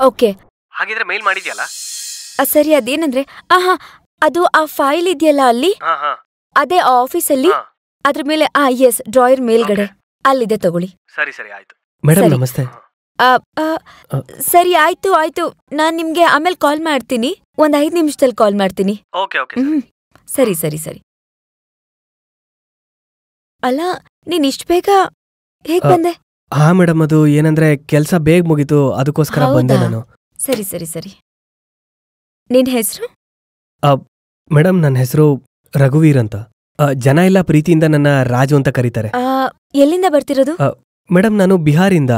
Okay. ಹಾಗಿದ್ರೆ ಮೇಲ್ ಮಾಡಿದ್ಯಲ್ಲ? ಸರಿ, ಅದೇನಂದ್ರೆ ಅದು ಆ ಫೈಲ್ ಇದೆಯಲ್ಲ ಅಲ್ಲಿ, ಅದೇ ಆ ಆಫೀಸಲ್ಲಿ, ಅದ್ರ ಮೇಲೆ ಎಸ್ ಡ್ರಾಯರ್ ಮೇಲ್ಗಡೆ ಅಲ್ಲಿದೆ, ತಗೊಳ್ಳಿ. ಸರಿ ಸರಿ ಆಯ್ತು. ಮೇಡಮ್ ನಮಸ್ತೆ. ಸರಿ ಆಯ್ತು ಆಯ್ತು, ನಾನ್ ನಿಮ್ಗೆ ಆಮೇಲೆ ಕಾಲ್ ಮಾಡ್ತೀನಿ, ಒಂದ್ 5 ನಿಮಿಷದಲ್ಲಿ ಕಾಲ್ ಮಾಡ್ತೀನಿ. ಸರಿ ಸರಿ ಸರಿ. ಅಲ್ಲ, ನೀನ್ ಇಷ್ಟ ಬೇಗ ಹೇಗ್ ಬಂದೆ? ಹಾ ಮೇಡಮ್, ಅದು ಏನಂದ್ರೆ ಕೆಲ್ಸ ಬೇಗ ಮುಗೀತು, ಅದಕ್ಕೋಸ್ಕರ ಬಂದೆ ನಾನು. ಸರಿ ಸರಿ ಸರಿ. ನಿನ್ ಹೆಸರು? ಮೇಡಮ್ ನನ್ನ ಹೆಸರು ರಘುವೀರ್ ಅಂತ. ಜನ ಎಲ್ಲ ಪ್ರೀತಿಯಿಂದ ನನ್ನ ರಾಜು ಅಂತ ಕರೀತಾರೆ. ಎಲ್ಲಿಂದ ಬರ್ತಿರೋದು? ಮೇಡಮ್ ನಾನು ಬಿಹಾರಿಂದ.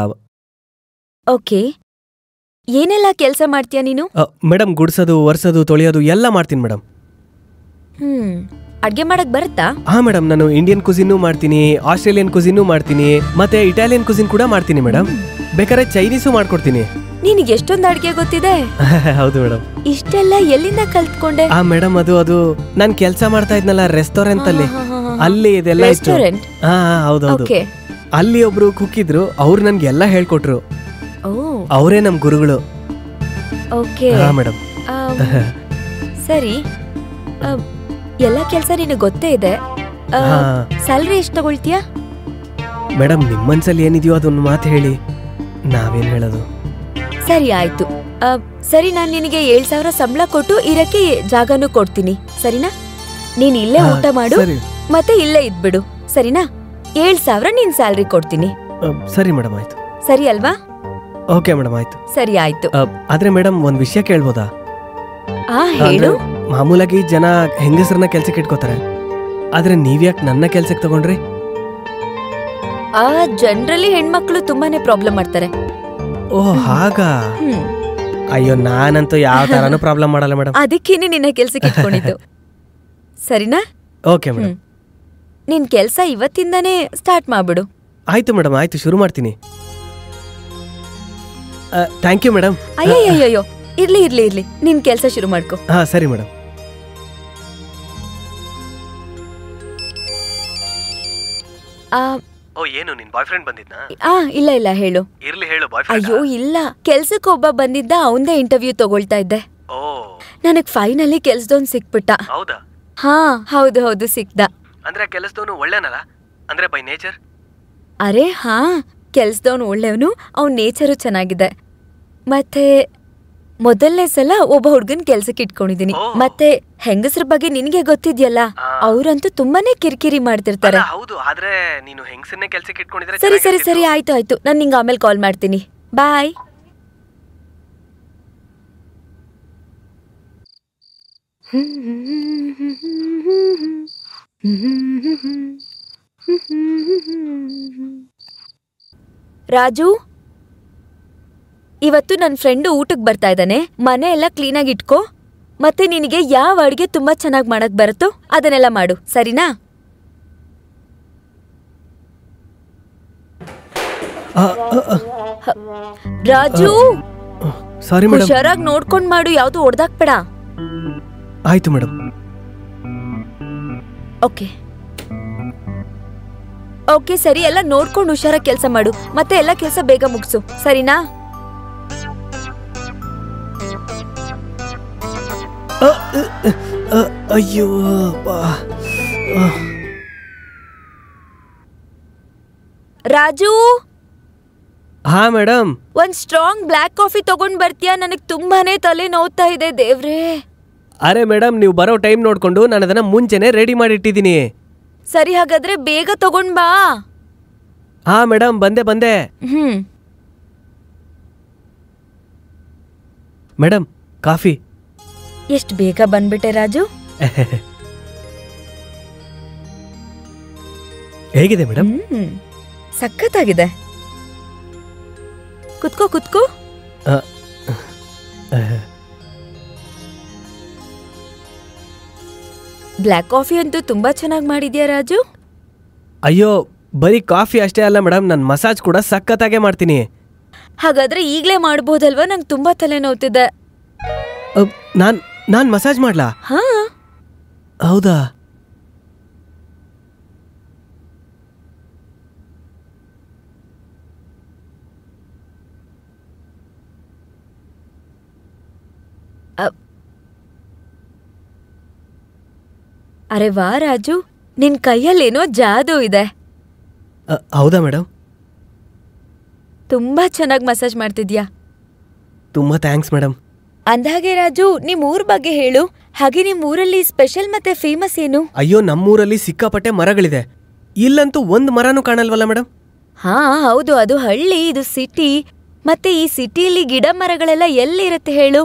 ಓಕೆ. ಏನೆಲ್ಲ ಕೆಲ್ಸ ಮಾಡ್ತೀಯ ನೀನು? ಮೇಡಮ್ ಗುಡ್ಸೋದು, ಒರ್ಸೋದು, ತೊಳೆಯೋದು ಎಲ್ಲ ಮಾಡ್ತೀನಿ ಮೇಡಮ್. ಅಡ್ಗೆ ಮಾಡಕ್ ಬರುತ್ತಾ? ಹಾ ಮೇಡಮ್, ನಾನು ಇಂಡಿಯನ್ ಕುಸಿನೂ ಮಾಡ್ತೀನಿ, ಆಸ್ಟ್ರೇಲಿಯನ್ ಕುಸಿನೂ ಮಾಡ್ತೀನಿ, ಮತ್ತೆ ಇಟಾಲಿಯನ್ ಕುಸಿನ್ ಕೂಡ ಮಾಡ್ತೀನಿ ಮೇಡಮ್. ಬೇಕಾದ್ರೆ ಚೈನೀಸು ಮಾಡ್ಕೊಡ್ತೀನಿ. ನಿನಗೆ ಎಷ್ಟೊಂದು ಅಡ್ಗೆ ಗೊತ್ತಿದೆ? ಹೌದು ಮೇಡಮ್. ಇಷ್ಟೆಲ್ಲ ಎಲ್ಲಿಂದ ಕಲ್ತ್ಕೊಂಡೆ? ಮೇಡಮ್ ಅದು ನಾನ್ ಕೆಲ್ಸ ಮಾಡ್ತಾ ಇದ್ನಲ್ಲ ರೆಸ್ಟೋರೆಂಟ್ ಅಲ್ಲಿ ಇದೆಲ್ಲ ಇತ್ತು. ಹೌದೌದು. ಅಲ್ಲಿ ಒಬ್ರು ಕುಕ್ ಇದ್ರು, ಅವ್ರು ನನ್ಗೆಲ್ಲ ಹೇಳ್ಕೊಟ್ರು. ಅವರೇ ನಮ್ ಗುರುಗಳು. Okay madam. ಸರಿ, ಎಲ್ಲ ಕೆಲ್ಸ ನಿನಗೆ ಗೊತ್ತೇ ಇದೆ. ಸ್ಯಾಲರಿ ಎಷ್ಟು ತಗೊಳ್ತೀಯಾ? ಮೇಡಮ್ ನಿಮ್ ಮನ್ಸಲ್ಲಿ ಏನಿದೆಯೋ ಅದೊಂದು ಮಾತು ಹೇಳಿ, ನಾವೇನ್ ಹೇಳೋದು? ಸರಿ ಆಯ್ತು. ಸರಿ, ನಾನ್ ನಿನಗೆ 7,000 ಸಂಬಳ ಕೊಟ್ಟು ಇರಕ್ಕೆ ಜಾಗನೂ ಕೊಡ್ತೀನಿ, ಸರಿನಾ? ನೀನ್ ಇಲ್ಲೇ ಊಟ ಮಾಡು, ಮತ್ತೆ ಇಲ್ಲೇ ಇದ್ಬಿಡು, ಸರಿನಾ? 7,000 ನೀನ್ ಸ್ಯಾಲರಿ ಕೊಡ್ತೀನಿ. ಸರಿ ಮೇಡಮ್, ಆಯ್ತು. ಸರಿ ಅಲ್ವಾ? ಓಕೆ ಮೇಡಮ್, ಆಯ್ತು. ಸರಿ ಆಯ್ತು. ಆದ್ರೆ ಮೇಡಮ್ ಒಂದ್ ವಿಷಯ ಕೇಳ್ಬೋದಾ? ಹೇಳು. ಮಾಮೂಲಾಗಿ ಜನ ಹೆಂಗಸರನ್ನ ಕೆಲ್ಸಕ್ಕೆ ಇಟ್ಕೋತಾರೆ, ಆದ್ರೆ ನೀವ್ಯಾಕೆ ನನ್ನ ಕೆಲ್ಸಕ್ಕೆ ತಗೊಂಡ್ರಿ? ಜನರಲಿ ಹೆಣ್ಮಕ್ಳು ತುಂಬಾನೇ ಪ್ರಾಬ್ಲಮ್ ಮಾಡ್ತಾರೆ. ಓಹ್ ಹಾಗಾ? ಅಯ್ಯೋ, ನಾನಂತೂ ಯಾವ ತರಾನು ಪ್ರಾಬ್ಲಮ್ ಮಾಡಲ್ಲ ಮೇಡಮ್. ಅದಕ್ಕೇನೆ ನಿನ್ನ ಕೆಲ್ಸಕ್ಕೆ ಇಟ್ಕೊಂಡಿದ್ದು, ಸರಿನಾ? Okay madam. ನಿನ್ ಕೆಲ್ಸ ಇವತ್ತಿಂದಾನೇ ಸ್ಟಾರ್ಟ್ ಮಾಡ್ಬಿಡು. ಆಯ್ತು ಮೇಡಮ್, ಆಯ್ತು, ಶುರು ಮಾಡ್ತೀನಿ. Thank you madam. ಅಯ್ಯಯ್ಯೋ, ಇರ್ಲಿ ಇರ್ಲಿ ಇರ್ಲಿ, ನಿನ್ ಕೆಲ್ಸ ಶುರು ಮಾಡ್ಕೊ. ಸರಿ ಮೇಡಮ್. ಏನು ನಿನ್ ಬಾಯ್ ಫ್ರೆಂಡ್ ಬಂದಿದ್ನಾ? ಇಲ್ಲ ಇಲ್ಲ, ಹೇಳು. ಇರ್ಲಿ ಹೇಳು. Boy friend? ಅಯ್ಯೋ ಇಲ್ಲ, ಕೆಲ್ಸಕ್ಕೆ ಒಬ್ಬ ಬಂದಿದ್ದ, ಅವಂದೇ ಇಂಟರ್ವ್ಯೂ ತಗೊಳ್ತಾ ಇದ್ದೆ. ನನಗ್ ಫೈನಲಿ ಕೆಲ್ಸದವ್ನ್ ಸಿಕ್ಬಿಟ್ಟ. ಹೌದಾ? ಹೌದು ಹೌದು, ಸಿಕ್ದ. ಅಂದ್ರೆ ಕೆಲಸದವನು ಒಳ್ಳೆನಲ್ಲ, ಅಂದ್ರೆ ಬೈ ನೇಚರ್? ಅರೆ ಕೆಲ್ಸದವನು ಒಳ್ಳೆಯವನು, ಅವ್ನ್ ನೇಚರು ಚೆನ್ನಾಗಿದೆ. ಮತ್ತೆ ಮೊದಲನೇ ಸಲ ಒಬ್ಬ ಹುಡ್ಗನ್ ಕೆಲ್ಸಕ್ಕೆ ಇಟ್ಕೊಂಡಿದೀನಿ. ಮತ್ತೆ ಹೆಂಗಸ್ರ ಬಗ್ಗೆ ನಿನ್ಗೆ ಗೊತ್ತಿದ್ಯಲ್ಲ, ಅವ್ರಂತೂ ತುಂಬಾನೇ ಕಿರಿಕಿರಿ ಮಾಡ್ತಿರ್ತಾರೆ. ಸರಿ ಸರಿ ಸರಿ, ಆಯ್ತು ಆಯ್ತು, ನಾನ್ ನಿಂಗೆ ಆಮೇಲೆ ಕಾಲ್ ಮಾಡ್ತೀನಿ. ಬಾಯ್. ರಾಜು, ಇವತ್ತು ನನ್ ಫ್ರೆಂಡು ಊಟಕ್ಕೆ ಬರ್ತಾ ಇದ್ದಾನೆ. ಮನೆ ಎಲ್ಲ ಕ್ಲೀನಾಗಿ ಇಟ್ಕೋ, ಮತ್ತೆ ನಿನಗೆ ಯಾವ ಅಡ್ಗೆ ತುಂಬಾ ಚೆನ್ನಾಗಿ ಮಾಡಕ್ ಬರುತ್ತೋ ಅದನ್ನೆಲ್ಲ ಮಾಡು, ಸರಿನಾ? ರಾಜು, ಸಾರಿ ಮೇಡಂ. ಹುಷಾರಾಗಿ ನೋಡ್ಕೊಂಡ್ ಮಾಡು, ಯಾವ್ದು ಹೊಡೆದಾಕ್ಬೇಡ. ಆಯ್ತು ಮೇಡಂ. ಓಕೆ ಓಕೆ, ಸರಿ, ಎಲ್ಲ ನೋಡ್ಕೊಂಡು ಹುಷಾರಾಗಿ ಕೆಲಸ ಮಾಡು, ಮತ್ತೆ ಎಲ್ಲ ಕೆಲಸ ಬೇಗ ಮುಗಿಸು, ಸರಿನಾ? ಅಯ್ಯೋ ರಾಜು. ಮೇಡಮ್, ಒಂದ್ ಸ್ಟ್ರಾಂಗ್ ಬ್ಲಾಕ್ ಕಾಫಿ ತಗೊಂಡ್ ಬರ್ತೀಯಾ? ನನಗ್ ತುಂಬಾನೇ ತಲೆ ನೋವ್ತಾ ಇದೆ, ದೇವ್ರೇ. ಅರೆ ಮೇಡಮ್, ನೀವು ಬರೋ ಟೈಮ್ ನೋಡ್ಕೊಂಡು ನಾನು ಅದನ್ನ ಮುಂಚೆನೆ ರೆಡಿ ಮಾಡಿಟ್ಟಿದ್ದೀನಿ. ಸರಿ, ಹಾಗಾದ್ರೆ ಬೇಗ ತಗೊಂಡ್ ಬಾ. ಮೇಡಮ್, ಬಂದೆ. Madam, coffee. ಎಷ್ಟು ಬೇಗ ಬಂದ್ಬಿಟ್ಟೆ ರಾಜು. ಹೇಗಿದೆ ಮೇಡಮ್? ಸಖತ್ತಾಗಿದೆ. ಕುತ್ಕೋ. ಬ್ಲ್ಯಾಕ್ ಕಾಫಿ ಅಂತೂ ತುಂಬಾ ಚೆನ್ನಾಗಿ ಮಾಡಿದ್ಯಾ ರಾಜು. ಅಯ್ಯೋ, ಬರೀ ಕಾಫಿ ಅಷ್ಟೇ ಅಲ್ಲ ಮೇಡಮ್, ನಾನು ಮಸಾಜ್ ಕೂಡ ಸಖತ್ತಾಗೆ ಮಾಡ್ತೀನಿ. ಹಾಗಾದ್ರೆ ಈಗ್ಲೇ ಮಾಡ್ಬೋದಲ್ವಾ? ನಂಗೆ ತುಂಬಾ ತಲೆ ನೋವ್ತಿದೆ. ನಾನ್ ಮಸಾಜ್ ಮಾಡ್ಲಾ? ಹೌದಾ? ಅರೆ ವಾ ರಾಜು, ನಿನ್ ಕೈಯಲ್ಲೇನೋ ಜಾದೂ ಇದೆ. ಹೌದಾ ಮೇಡಮ್? ತುಂಬಾ ಚೆನ್ನಾಗಿ ಮಸಾಜ್ ಮಾಡ್ತಿದ್ಯಾ. ತುಂಬಾ ಥ್ಯಾಂಕ್ಸ್ ಮೇಡಮ್. ಅಂದ್ಹಾಗೆ ರಾಜು, ನಿಮ್ ಊರ್ ಬಗ್ಗೆ ಹೇಳು. ಹಾಗೆ ನಿಮ್ ಊರಲ್ಲಿ ಸ್ಪೆಷಲ್ ಮತ್ತೆ ಫೇಮಸ್ ಏನು? ಅಯ್ಯೋ, ನಮ್ಮೂರಲ್ಲಿ ಸಿಕ್ಕಾಪಟ್ಟೆ ಮರಗಳಿದೆ. ಇಲ್ಲಂತೂ ಒಂದ್ ಮರನೂ ಕಾಣಲ್ವಲ್ಲ ಮೇಡಮ್? ಹಾ ಹೌದು, ಅದು ಹಳ್ಳಿ, ಇದು ಸಿಟಿ. ಮತ್ತೆ ಈ ಸಿಟಿಯಲ್ಲಿ ಗಿಡ ಮರಗಳೆಲ್ಲ ಎಲ್ಲಿರುತ್ತೆ ಹೇಳು?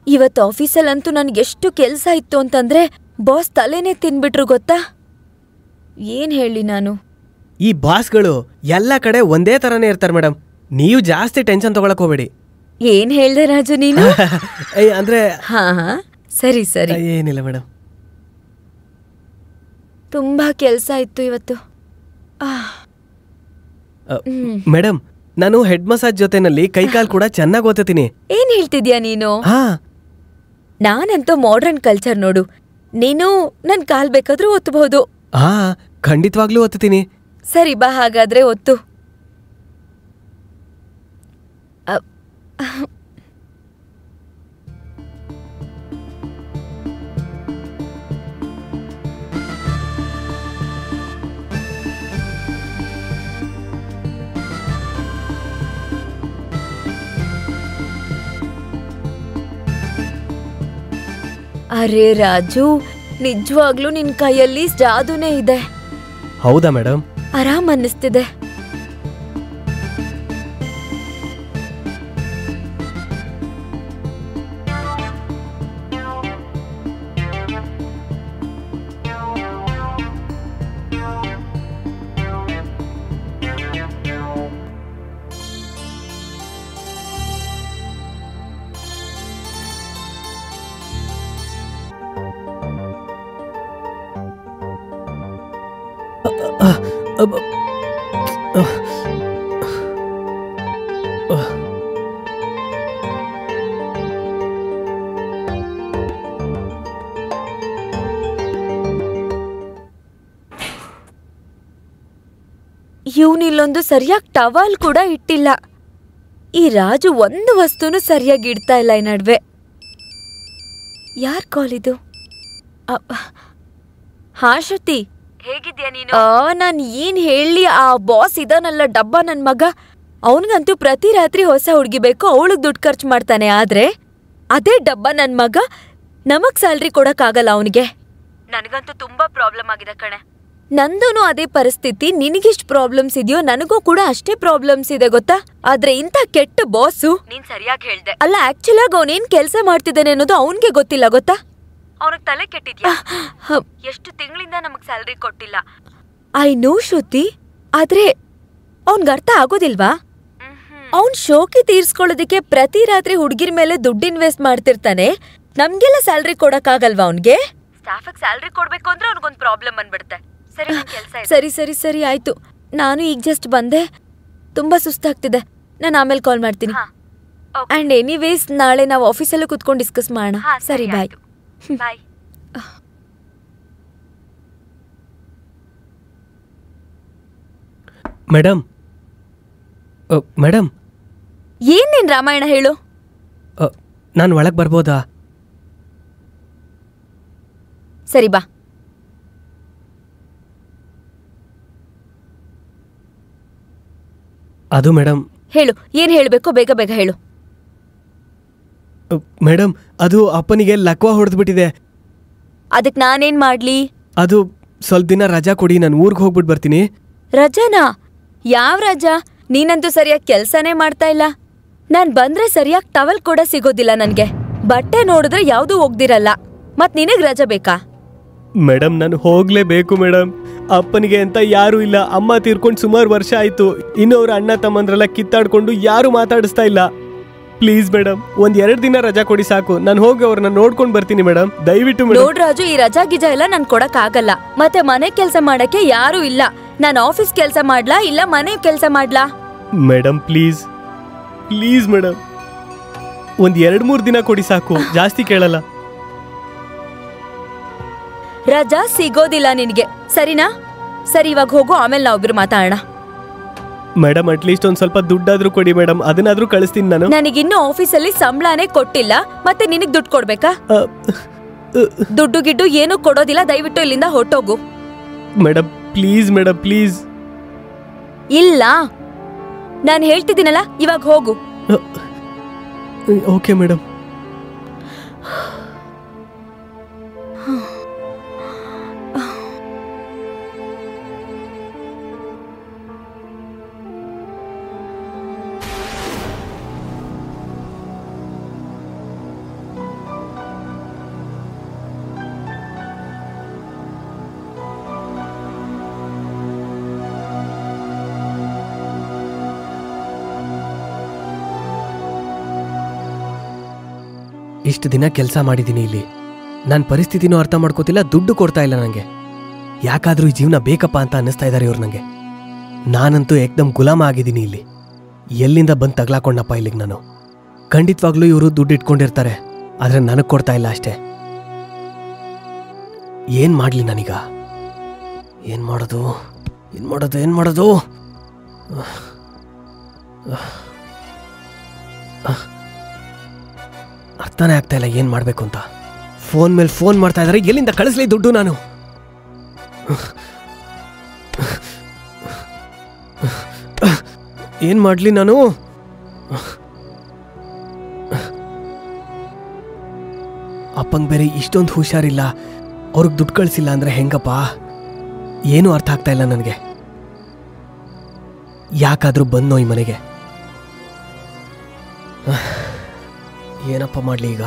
ಇವತ್ತು ಆಫೀಸಲ್ಲಂತೂ ನನ್ಗೆಷ್ಟು ಕೆಲ್ಸ ಇತ್ತು ಅಂತಂದ್ರೆ ಬಾಸ್ ತಲೆನೇ ತಿನ್ಬಿಟ್ರು ಗೊತ್ತಾ. ಏನ್ ಹೇಳಿ ನಾನು? ಈ ಬಾಸ್ಗಳು ಎಲ್ಲ ಕಡೆ ಒಂದೇ ತರನೇ ಇರ್ತಾರೆ ಮೇಡಮ್. ನೀವು ಜಾಸ್ತಿ ಟೆನ್ಷನ್ ತಗೊಳಕ್ ಹೋಗ್ಬೇಡಿ. ಏನ್ ಹೇಳ್ದೆ ರಾಜು ನೀನು? ಅಂದ್ರೆ ಹಾ ಸರಿ ಸರಿ, ಏನಿಲ್ಲ ಮೇಡಮ್. ತುಂಬಾ ಕೆಲ್ಸ ಇತ್ತು ಇವತ್ತು. ಮೇಡಮ್, ನಾನು ಹೆಡ್ ಮಸಾಜ್ ಜೊತೆನಲ್ಲಿ ಕೈಕಾಲ್ ಕೂಡ ಚೆನ್ನಾಗಿ ಓದ್ತೀನಿ. ಏನ್ ಹೇಳ್ತಿದ್ಯಾ ನೀನು? ನಾನಂತೂ ಮಾಡರ್ನ್ ಕಲ್ಚರ್ ನೋಡು. ನೀನು ನನ್ ಕಾಲ್ ಬೇಕಾದ್ರೂ ಒತ್ತಬಹುದು. ಖಂಡಿತವಾಗ್ಲೂ ಒತ್ತೀನಿ. ಸರಿ ಬಾ, ಹಾಗಾದ್ರೆ ಒತ್ತು. ಅರೆ ರಾಜು, ನಿಜವಾಗ್ಲೂ ನಿನ್ ಕೈಯಲ್ಲಿ ಜಾದೂನೇ ಇದೆ. ಹೌದಾ ಮೇಡಮ್? ಆರಾಮ್ ಅನ್ನಿಸ್ತಿದೆ. ಇವನಿಲ್ಲೊಂದು ಸರಿಯಾಗಿ ಟವಲ್ ಕೂಡ ಇಟ್ಟಿಲ್ಲ. ಈ ರಾಜು ಒಂದು ವಸ್ತುನು ಸರಿಯಾಗಿ ಇಡ್ತಾ ಇಲ್ಲ ಈ ನಡುವೆ. ಯಾರ್ ಕಾಲ್ ಇದು? ಹಾ ಶ್ರುತಿ, ಹೇಗಿದ್ಯಾ ನೀನು? ನಾನ್ ಏನ್ ಹೇಳಿ, ಆ ಬಾಸ್ ಇದಾನಲ್ಲ ಡಬ್ಬ ನನ್ ಮಗ, ಅವನಿಗಂತೂ ಪ್ರತಿ ರಾತ್ರಿ ಹೊಸ ಹುಡ್ಗಿ ಬೇಕು, ಅವಳಿಗೆ ದುಡ್ಡು ಖರ್ಚು ಮಾಡ್ತಾನೆ. ಆದ್ರೆ ಅದೇ ಡಬ್ಬ ನನ್ ಮಗ ನಮಗ್ ಸ್ಯಾಲ್ರಿ ಕೊಡಕ್ಕಾಗಲ್ಲ ಅವನಿಗೆ. ನನಗಂತೂ ತುಂಬಾ ಪ್ರಾಬ್ಲಮ್ ಆಗಿದೆ ಕಣೆ. ನಂದೂನು ಅದೇ ಪರಿಸ್ಥಿತಿ. ನಿನಗಿಷ್ಟು ಪ್ರಾಬ್ಲಮ್ಸ್ ಇದೆಯೋ, ನನಗೂ ಕೂಡ ಅಷ್ಟೇ ಪ್ರಾಬ್ಲಮ್ಸ್ ಇದೆ ಗೊತ್ತಾ. ಆದ್ರೆ ಇಂಥ ಕೆಟ್ಟ ಬಾಸು. ನೀನ್ ಸರಿಯಾಗಿ ಹೇಳ್ದೆ. ಅಲ್ಲ, ಆಕ್ಚುಲ್ ಆಗಿ ಅವನೇನ್ ಕೆಲ್ಸ ಮಾಡ್ತಿದ್ದಾನೆ ಅನ್ನೋದು ಅವನ್ಗೆ ಗೊತ್ತಿಲ್ಲ ಗೊತ್ತಾ. ಅವನಿಗೆ ತಲೆ ಕೆಟ್ಟಿದ್ಯಾ? ಎಷ್ಟು ತಿಂಗಳಿಂದ ನಮಗ್ ಸ್ಯಾಲ್ರಿ ಕೊಟ್ಟಿಲ್ಲ. ಐ ನೋ ಶ್ರುತಿ, ಆದ್ರೆ ಅವನ್ಗೆ ಅರ್ಥ ಆಗೋದಿಲ್ವಾ? ಅವ್ನ್ ಶೋಕಿ ತೀರ್ಸ್ಕೊಳ್ಳೋದಕ್ಕೆ ಪ್ರತಿ ರಾತ್ರಿ ಹುಡ್ಗಿರ್ ಮೇಲೆ ದುಡ್ಡು ಇನ್ವೆಸ್ಟ್ ಮಾಡ್ತಿರ್ತಾನೆ. ನಮ್ಗೆಲ್ಲ ಸ್ಯಾಲ್ರಿ ಕೊಡಕ್ಕಾಗಲ್ವಾ ಅವನ್ಗೆ? ಸ್ಟಾಫಿಗೆ ಸ್ಯಾಲ್ರಿ ಕೊಡ್ಬೇಕು ಅಂದ್ರೆ ಅವ್ನಿಗೊಂದು ಪ್ರಾಬ್ಲಮ್ ಬಂದ್ಬಿಡುತ್ತೆ. ಸರಿ ಸರಿ ಸರಿ ಆಯ್ತು. ನಾನು ಈಗ ಜಸ್ಟ್ ಬಂದೆ, ತುಂಬಾ ಸುಸ್ತಾಗ್ತಿದೆ. ನಾನು ಆಮೇಲೆ ಕಾಲ್ ಮಾಡ್ತೀನಿ. ಅಂಡ್ ಎನಿವೇಸ್, ನಾಳೆ ನಾವು ಆಫೀಸಲ್ಲೂ ಕುತ್ಕೊಂಡು ಡಿಸ್ಕಸ್ ಮಾಡೋಣ. ಸರಿ, ಬಾಯ್. ಮೇಡಮ್ ಮೇಡಮ್, ಏನೇನ್ ರಾಮಾಯಣ ಹೇಳು. ನಾನು ಒಳಗ್ ಬರ್ಬೋದಾ? ಸರಿ ಬಾ. ಅದು ಮೇಡಮ್. ಹೇಳು, ಏನ್ ಹೇಳ್ಬೇಕೋ ಬೇಗ ಬೇಗ ಹೇಳು. ಮೇಡಮ್, ಅದು ಅಪ್ಪನಿಗೆ ಲಕ್ವಾ ಹೊಡೆದ್ಬಿಟ್ಟಿದೆ. ಅದಕ್ ನಾನೇನ್ ಮಾಡ್ಲಿ? ಅದು ಸ್ವಲ್ಪ ದಿನ ರಜಾ ಕೊಡಿ, ನಾನು ಊರ್ಗ್ ಹೋಗ್ಬಿಟ್ಟು ಬರ್ತೀನಿ. ರಜಾನಾ? ಯಾವ ರಜಾ? ನೀನಂತೂ ಸರಿಯಾಗಿ ಕೆಲ್ಸನೇ ಮಾಡ್ತಾ ಇಲ್ಲ. ನಾನ್ ಬಂದ್ರೆ ಸರಿಯಾಗಿ ಟವಲ್ ಕೂಡ ಸಿಗೋದಿಲ್ಲ ನನ್ಗೆ. ಬಟ್ಟೆ ನೋಡಿದ್ರೆ ಯಾವ್ದೂ ಒಗ್ದಿರಲ್ಲ. ಮತ್ ನಿನಗ್ ರಜಾ ಬೇಕಾ? ಮೇಡಮ್, ನಾನು ಹೋಗ್ಲೇಬೇಕು ಮೇಡಮ್. ಅಪ್ಪನಿಗೆ ಅಂತ ಯಾರು ಇಲ್ಲ. ಅಮ್ಮ ತೀರ್ಕೊಂಡು ಸುಮಾರು ವರ್ಷ ಆಯ್ತು. ಇನ್ನು ಅವ್ರ ಅಣ್ಣ ತಮ್ಮಂದ್ರೆಲ್ಲ ಕಿತ್ತಾಡ್ಕೊಂಡು ಯಾರು ಮಾತಾಡಿಸ್ತಾ ಇಲ್ಲ. ಪ್ಲೀಸ್ ಮೇಡಮ್, 1-2 ದಿನ ರಜಾ ಕೊಡಿ ಸಾಕು. ನಾನು ಹೋಗಿ ಅವ್ರನ್ನ ನೋಡ್ಕೊಂಡ್ ಬರ್ತೀನಿ ಮೇಡಮ್, ದಯವಿಟ್ಟು. ನೋಡ್ರಾಜು, ಈ ರಜಾ ಗಿಜಾ ಎಲ್ಲ ನನ್ ಕೊಡಕ್ ಆಗಲ್ಲ. ಮತ್ತೆ ಮನೆ ಕೆಲ್ಸ ಮಾಡಕ್ಕೆ ಯಾರು ಇಲ್ಲ. ನಾನು ಆಫೀಸ್ ಕೆಲ್ಸ ಮಾಡ್ಲಾ ಇಲ್ಲ ಮನೆ ಕೆಲ್ಸ ಮಾಡ್ಲಾ? ಮೇಡಮ್ ಪ್ಲೀಸ್ ಪ್ಲೀಸ್ ಮೇಡಮ್, 1-2-3 ದಿನ ಕೊಡಿ ಸಾಕು, ಜಾಸ್ತಿ ಕೇಳಲ್ಲ. ರಜಾ ಸಿಗೋದಿಲ್ಲ ನಿನ್ಗೆ, ಸರಿನಾ? ಸರಿ, ಇವಾಗ ಹೋಗು, ಆಮೇಲೆ ನಾವೊಬ್ರು ಮಾತಾಡೋಣ. ಮೇಡಮ್ ಅಟ್ಲೀಸ್ಟ್ ಒಂದ್ ಸ್ವಲ್ಪ ದುಡ್ಡಾದ್ರೂ ಕೊಡಿ ಮೇಡಮ್, ಅದನ್ನಾದ್ರೂ ಕಳಿಸ್ತೀನಿ ನಾನು. ನನಗಿನ್ನೂ ಆಫೀಸಲ್ಲಿ ಸಂಬಳನೇ ಕೊಟ್ಟಿಲ್ಲ, ಮತ್ತೆ ನಿನಗ್ ದುಡ್ಡು ಕೊಡ್ಬೇಕಾ? ದುಡ್ಡು ಗಿಡ್ಡು ಏನೂ ಕೊಡೋದಿಲ್ಲ, ದಯವಿಟ್ಟು ಇಲ್ಲಿಂದ ಹೊಟ್ಟೋಗು. Madam please madam please. ಇಲ್ಲ, ನಾನು ಹೇಳ್ತಿದ್ದೀನಲ್ಲ, ಇವಾಗ ಹೋಗು. Okay madam. ಇಷ್ಟು ದಿನ ಕೆಲಸ ಮಾಡಿದ್ದೀನಿ ಇಲ್ಲಿ, ನನ್ನ ಪರಿಸ್ಥಿತಿನೂ ಅರ್ಥ ಮಾಡ್ಕೋತಿಲ್ಲ, ದುಡ್ಡು ಕೊಡ್ತಾ ಇಲ್ಲ ನನಗೆ. ಯಾಕಾದ್ರೂ ಈ ಜೀವನ ಬೇಕಪ್ಪ ಅಂತ ಅನ್ನಿಸ್ತಾ ಇದ್ದಾರೆ ಇವ್ರು ನನಗೆ. ನಾನಂತೂ ಏಕ್ದಮ್ ಗುಲಾಮ ಆಗಿದ್ದೀನಿ ಇಲ್ಲಿ. ಎಲ್ಲಿಂದ ಬಂದು ತಗ್ಲಾಕೊಂಡಪ್ಪ ಇಲ್ಲಿಗೆ ನಾನು. ಖಂಡಿತವಾಗ್ಲೂ ಇವರು ದುಡ್ಡು ಇಟ್ಕೊಂಡಿರ್ತಾರೆ, ಆದರೆ ನನಗೆ ಕೊಡ್ತಾ ಇಲ್ಲ ಅಷ್ಟೇ. ಏನ್ ಮಾಡ್ಲಿ ನಾನೀಗ? ಏನ್ ಮಾಡೋದು ಏನ್ ಮಾಡೋದು ಏನ್ ಮಾಡೋದು? ಅರ್ಥನೇ ಆಗ್ತಾ ಇಲ್ಲ ಏನ್ ಮಾಡ್ಬೇಕು ಅಂತ. ಫೋನ್ ಮೇಲೆ ಫೋನ್ ಮಾಡ್ತಾ ಇದ್ದಾರೆ, ಎಲ್ಲಿಂದ ಕಳಿಸ್ಲಿ ದುಡ್ಡು ನಾನು? ಏನ್ ಮಾಡ್ಲಿ ನಾನು? ಅಪ್ಪಂಗೆ ಬೇರೆ ಇಷ್ಟೊಂದು ಹುಷಾರಿಲ್ಲ, ಅವ್ರಿಗೆ ದುಡ್ಡು ಕಳಿಸಿಲ್ಲ ಅಂದ್ರೆ ಹೆಂಗಪ್ಪ? ಏನೂ ಅರ್ಥ ಆಗ್ತಾ ಇಲ್ಲ ನನಗೆ. ಯಾಕಾದ್ರೂ ಬಂದ್ನೋ ಈ ಮನೆಗೆ? ಏನಪ್ಪ ಮಾಡ್ಲಿ ಈಗ?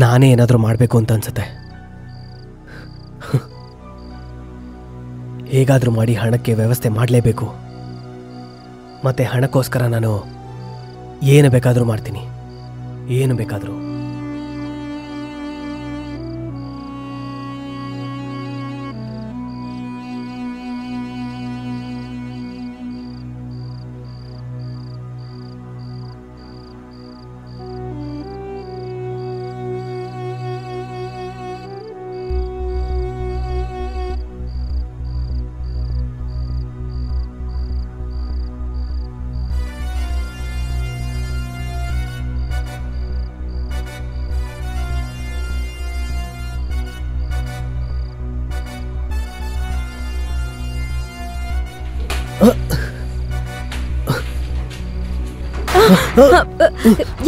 ನಾನೇ ಏನಾದರೂ ಮಾಡಬೇಕು ಅಂತ ಅನ್ಸುತ್ತೆ. ಹೇಗಾದರೂ ಮಾಡಿ ಹಣಕ್ಕೆ ವ್ಯವಸ್ಥೆ ಮಾಡಲೇಬೇಕು. ಮತ್ತೆ ಹಣಕ್ಕೋಸ್ಕರ ನಾನು ಏನು ಬೇಕಾದರೂ ಮಾಡ್ತೀನಿ, ಏನು ಬೇಕಾದರೂ.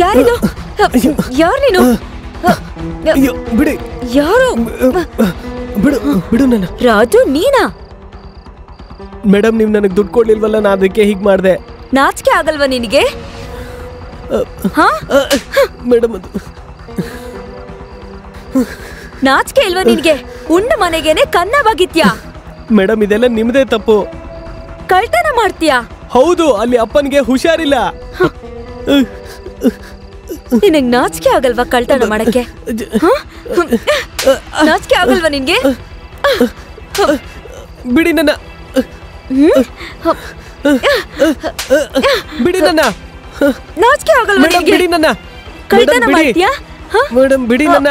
ಯಾರಿದು? ಯಾರು ನೀನು? ಬಿಡಿ. ಯಾರು? ಬಿಡು ಬಿಡು ನನ್ನ. ರಾಜು ನೀನಾ? ಮೇಡಮ್ ನೀವು ನನಗೆ ದುಡ್ಡು ಕೊಡ್ಲಿಲ್ವಲ್ಲ, ನಾ ಅದಕ್ಕೆ ಹೀಗೆ ಮಾಡಿದೆ. ನಾಚಿಕೆ ಆಗಲ್ವಾ ನಿನಗೆ? ಮೇಡಮ್ ಅದು ನಾಚಿಕೆ ಇಲ್ವಾ ನಿನಗೆ? ಉಂಡ ಮನೆಗೇನೆ ಕನ್ನ ಬಾಗಿತ್ಯಾ? ಮೇಡಮ್ ಇದೆಲ್ಲ ನಿಮ್ದೇ ತಪ್ಪು. ಕಳ್ತನ ಮಾಡ್ತೀಯಾ? ಹೌದು, ಅಲ್ಲಿ ಅಪ್ಪನಿಗೆ ಹುಷಾರಿಲ್ಲ. ನಿನಗ್ ನಾಚಿಕೆ ಆಗಲ್ವಾ ಕಳ್ತನ ಮಾಡಕ್ಕೆ? ನಾಚಿಕೆ ಆಗಲ್ವಾ ನಿನ್ಗೆ? ಬಿಡಿ ನನ್ನ, ಬಿಡಿ ನನ್ನ. ನಾಚಿಕೆ ಆಗಲ್ವಾ ನಿನ್ಗೆ? ಬಿಡಿ ನನ್ನ. ಕಳ್ತನ ಮಾಡ್ತೀಯಾ? ಮೇಡಮ್ ಬಿಡಿ ನನ್ನ.